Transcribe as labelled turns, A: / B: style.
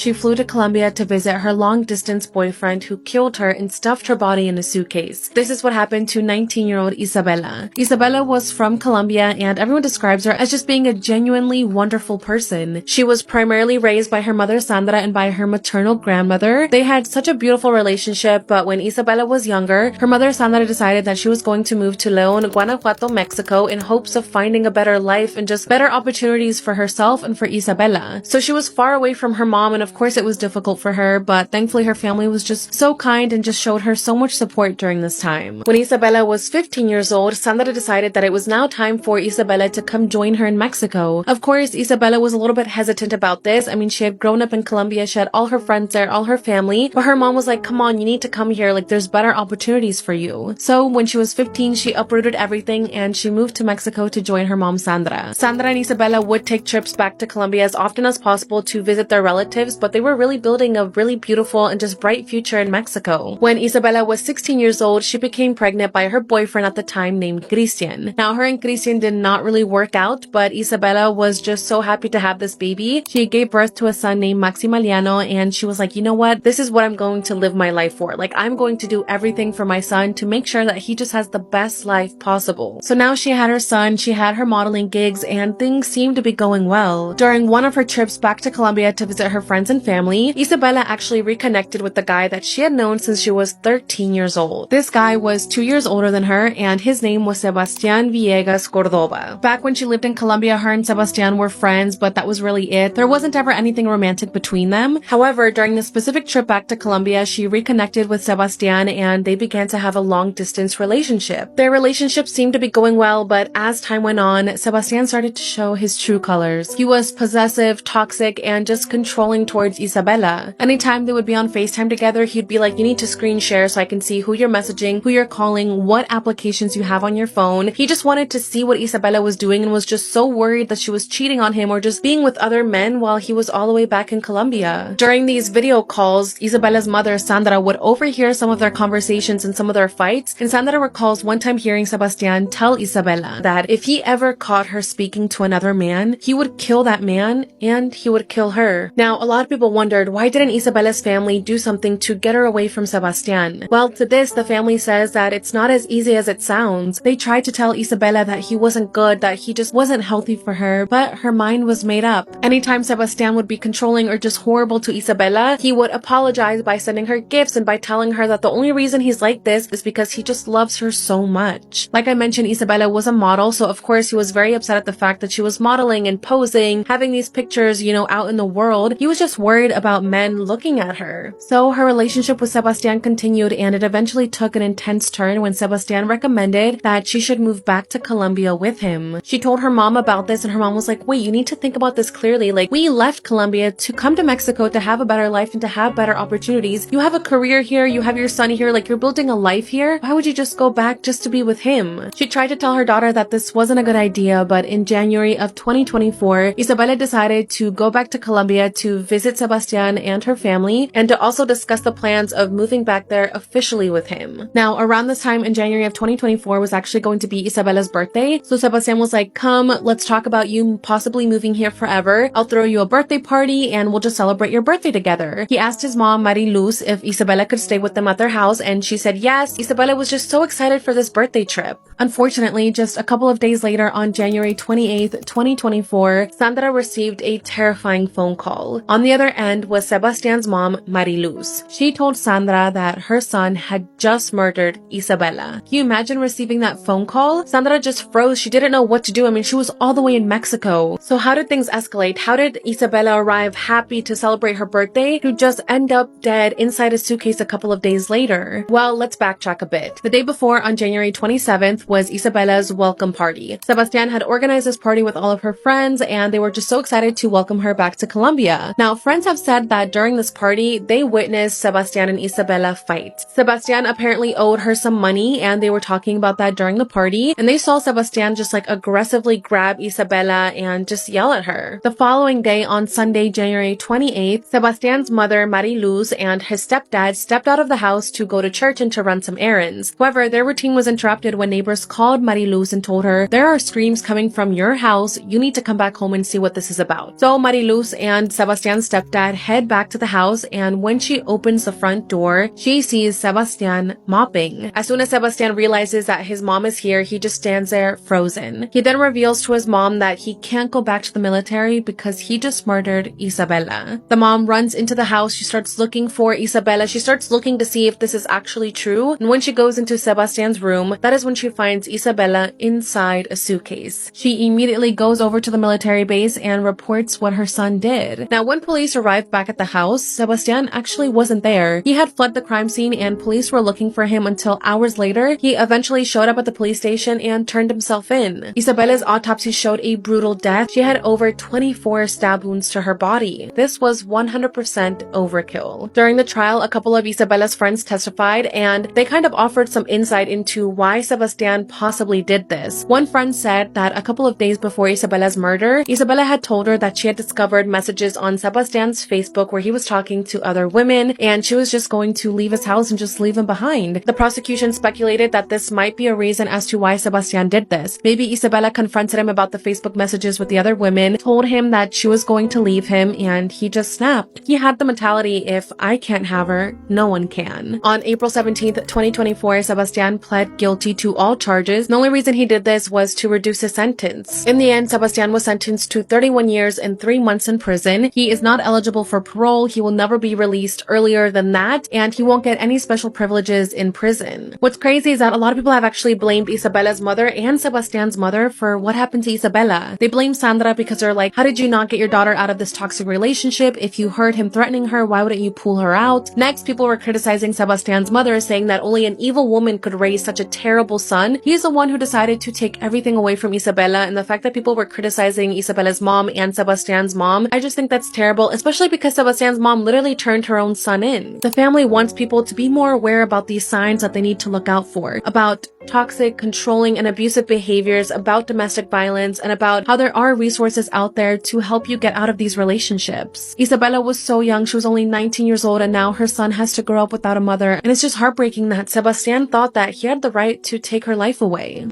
A: she flew to Colombia to visit her long-distance boyfriend who killed her and stuffed her body in a suitcase. This is what happened to 19-year-old Isabela. Isabela was from Colombia, and everyone describes her as just being a genuinely wonderful person. She was primarily raised by her mother Sandra and by her maternal grandmother. They had such a beautiful relationship, but when Isabela was younger, her mother Sandra decided that she was going to move to León, Guanajuato, Mexico in hopes of finding a better life and just better opportunities for herself and for Isabela. So she was far away from her mom, and of course it was difficult for her, but thankfully her family was just so kind and just showed her so much support during this time. When Isabela was 15 years old, Sandra decided that it was now time for Isabela to come join her in Mexico. Of course, Isabela was a little bit hesitant about this. I mean, she had grown up in Colombia, she had all her friends there, all her family, but her mom was like, come on, you need to come here, like there's better opportunities for you. So when she was 15, she uprooted everything and she moved to Mexico to join her mom Sandra. Sandra and Isabela would take trips back to Colombia as often as possible to visit their relatives, but they were really building a really beautiful and just bright future in Mexico. When Isabela was 16 years old, she became pregnant by her boyfriend at the time named Christian. Now, her and Christian did not really work out, but Isabela was just so happy to have this baby. She gave birth to a son named Maximiliano, and she was like, you know what? This is what I'm going to live my life for. Like, I'm going to do everything for my son to make sure that he just has the best life possible. So now she had her son, she had her modeling gigs, and things seemed to be going well. During one of her trips back to Colombia to visit her friends and family, Isabela actually reconnected with the guy that she had known since she was 13 years old. This guy was 2 years older than her, and his name was Sebastián Villegas Cordova. Back when she lived in Colombia, her and Sebastián were friends, but that was really it. There wasn't ever anything romantic between them. However, during the specific trip back to Colombia, she reconnected with Sebastián and they began to have a long-distance relationship. Their relationship seemed to be going well, but as time went on, Sebastián started to show his true colors. He was possessive, toxic, and just controlling towards Isabela. Anytime they would be on FaceTime together, he'd be like, you need to screen share so I can see who you're messaging, who you're calling, what applications you have on your phone. He just wanted to see what Isabela was doing and was just so worried that she was cheating on him or just being with other men while he was all the way back in Colombia. During these video calls, Isabela's mother, Sandra, would overhear some of their conversations and some of their fights, and Sandra recalls one time hearing Sebastián tell Isabela that if he ever caught her speaking to another man, he would kill that man and he would kill her. Now, a lot of people wondered, why didn't Isabela's family do something to get her away from Sebastián? Well, to this, the family says that it's not as easy as it sounds. They tried to tell Isabela that he wasn't good, that he just wasn't healthy for her, but her mind was made up. Anytime Sebastián would be controlling or just horrible to Isabela, he would apologize by sending her gifts and by telling her that the only reason he's like this is because he just loves her so much. Like I mentioned, Isabela was a model, so of course he was very upset at the fact that she was modeling and posing, having these pictures, you know, out in the world. He was just worried about men looking at her. So her relationship with Sebastián continued, and it eventually took an intense turn when Sebastián recommended that she should move back to Colombia with him. She told her mom about this, and her mom was like, wait, you need to think about this clearly. Like, we left Colombia to come to Mexico to have a better life and to have better opportunities. You have a career here, you have your son here, like you're building a life here. Why would you just go back just to be with him? She tried to tell her daughter that this wasn't a good idea, but in January of 2024, Isabela decided to go back to Colombia to visit Sebastián and her family and to also discuss the plans of moving back there officially with him. Now, around this time in January of 2024 was actually going to be Isabela's birthday, so Sebastián was like, come, let's talk about you possibly moving here forever. I'll throw you a birthday party and we'll just celebrate your birthday together. He asked his mom, Mariluz, if Isabela could stay with them at their house, and she said yes. Isabela was just so excited for this birthday trip. Unfortunately, just a couple of days later on January 28th, 2024, Sandra received a terrifying phone call. On the other end was Sebastián's mom, Mariluz. She told Sandra that her son had just murdered Isabela. Can you imagine receiving that phone call? Sandra just froze. She didn't know what to do. I mean, she was all the way in Mexico. So how did things escalate? How did Isabela arrive happy to celebrate her birthday to just end up dead inside a suitcase a couple of days later? Well, let's backtrack a bit. The day before, on January 27th, was Isabela's welcome party. Sebastián had organized this party with all of her friends, and they were just so excited to welcome her back to Colombia. Now, friends have said that during this party, they witnessed Sebastián and Isabela fight. Sebastián apparently owed her some money, and they were talking about that during the party, and they saw Sebastián just like aggressively grab Isabela and just yell at her. The following day, on Sunday, January 28th, Sebastián's mother, Mariluz, and his stepdad stepped out of the house to go to church and to run some errands. However, their routine was interrupted when neighbors called Mariluz and told her, there are screams coming from your house, you need to come back home and see what this is about. So Mariluz and Sebastián's stepdad head back to the house, and when she opens the front door, she sees Sebastian mopping. As soon as Sebastian realizes that his mom is here, he just stands there frozen. He then reveals to his mom that he can't go back to the military because he just murdered Isabella. The mom runs into the house. She starts looking for Isabella. She starts looking to see if this is actually true. And when she goes into Sebastian's room, that is when she finds Isabella inside a suitcase. She immediately goes over to the military base and reports what her son did. Now, when police arrived back at the house, Sebastian actually wasn't there. He had fled the crime scene and police were looking for him until hours later. He eventually showed up at the police station and turned himself in. Isabella's autopsy showed a brutal death. She had over 24 stab wounds to her body. This was 100% overkill. During the trial, a couple of Isabella's friends testified, and they kind of offered some insight into why Sebastian possibly did this. One friend said that a couple of days before Isabella's murder, Isabella had told her that she had discovered messages on Sebastian's Facebook where he was talking to other women, and she was just going to leave his house and just leave him behind. The prosecution speculated that this might be a reason as to why Sebastian did this. Maybe Isabella confronted him about the Facebook messages with the other women, told him that she was going to leave him, and he just snapped. He had the mentality, if I can't have her, no one can. On April 17th, 2024, Sebastian pled guilty to all charges. The only reason he did this was to reduce his sentence. In the end, Sebastian was sentenced to 31 years and 3 months in prison. He is not eligible for parole. He will never be released earlier than that, and he won't get any special privileges in prison. What's crazy is that a lot of people have actually blamed Isabella's mother and Sebastian's mother for what happened to Isabella. They blame Sandra because they're like, how did you not get your daughter out of this toxic relationship? If you heard him threatening her, why wouldn't you pull her out? Next, people were criticizing Sebastian's mother, saying that only an evil woman could raise such a terrible son. He's the one who decided to take everything away from Isabella, and the fact that people were criticizing Isabella's mom and Sebastian's mom, I just think that's terrible, especially because Sebastian's mom literally turned her own son in. The family wants people to be more aware about these signs that they need to look out for, about toxic, controlling, and abusive behaviors, about domestic violence, and about how there are resources out there to help you get out of these relationships. Isabella was so young. She was only 19 years old, and now her son has to grow up without a mother, and it's just heartbreaking that Sebastian thought that he had the right to take her life away.